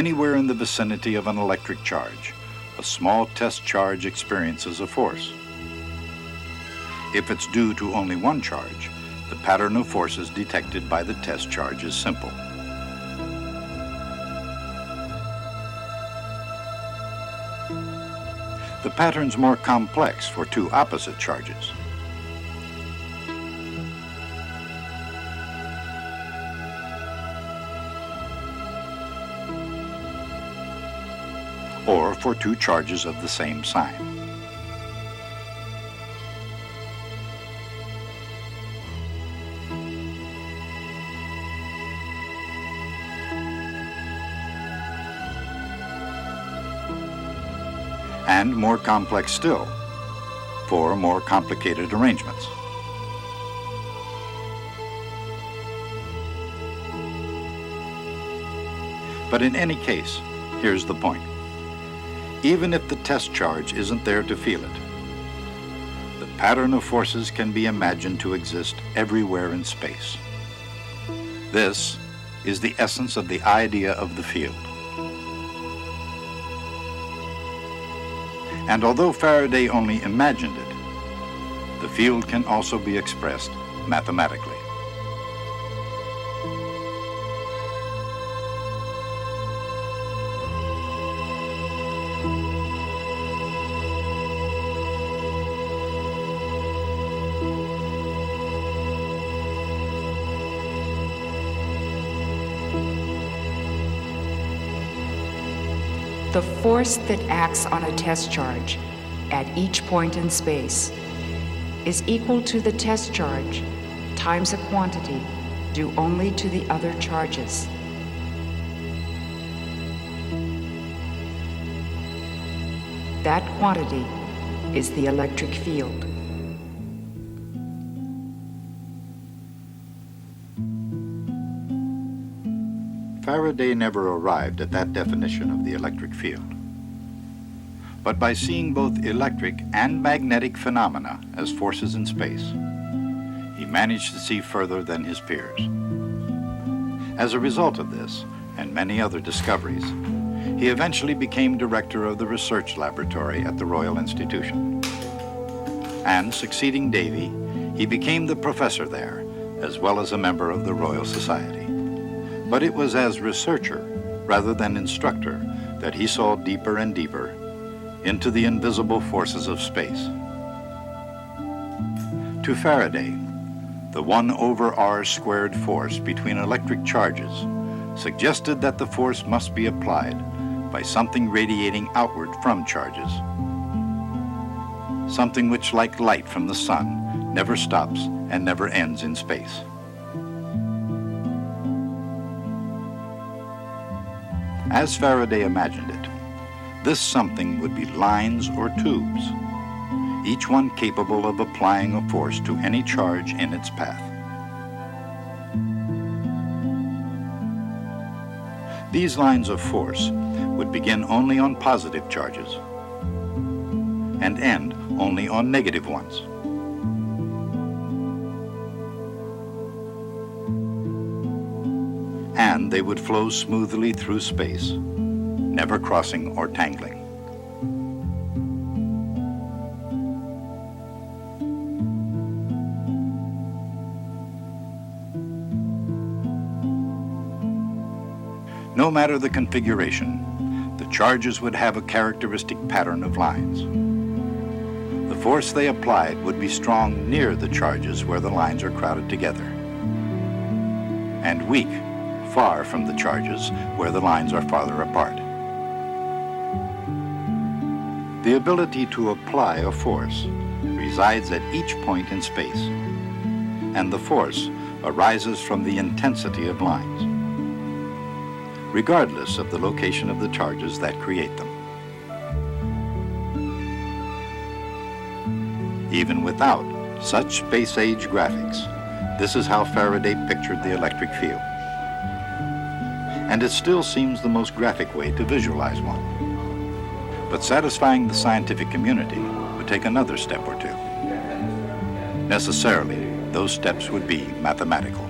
Anywhere in the vicinity of an electric charge, a small test charge experiences a force. If it's due to only one charge, the pattern of forces detected by the test charge is simple. The pattern's more complex for two opposite charges. Or for two charges of the same sign. And more complex still, for more complicated arrangements. But in any case, here's the point. Even if the test charge isn't there to feel it, the pattern of forces can be imagined to exist everywhere in space. This is the essence of the idea of the field. And although Faraday only imagined it, the field can also be expressed mathematically. The force that acts on a test charge at each point in space is equal to the test charge times a quantity due only to the other charges. That quantity is the electric field. Faraday never arrived at that definition of the electric field. But by seeing both electric and magnetic phenomena as forces in space, he managed to see further than his peers. As a result of this, and many other discoveries, he eventually became director of the research laboratory at the Royal Institution. And succeeding Davy, he became the professor there, as well as a member of the Royal Society. But it was as researcher, rather than instructor, that he saw deeper and deeper into the invisible forces of space. To Faraday, the 1/r² force between electric charges suggested that the force must be applied by something radiating outward from charges, something which, like light from the sun, never stops and never ends in space. As Faraday imagined it, this something would be lines or tubes, each one capable of applying a force to any charge in its path. These lines of force would begin only on positive charges and end only on negative ones. And they would flow smoothly through space, never crossing or tangling. No matter the configuration, the charges would have a characteristic pattern of lines. The force they applied would be strong near the charges where the lines are crowded together, and weak far from the charges where the lines are farther apart. The ability to apply a force resides at each point in space, and the force arises from the intensity of lines, regardless of the location of the charges that create them. Even without such space-age graphics, this is how Faraday pictured the electric field. And it still seems the most graphic way to visualize one. But satisfying the scientific community would take another step or two. Necessarily, those steps would be mathematical.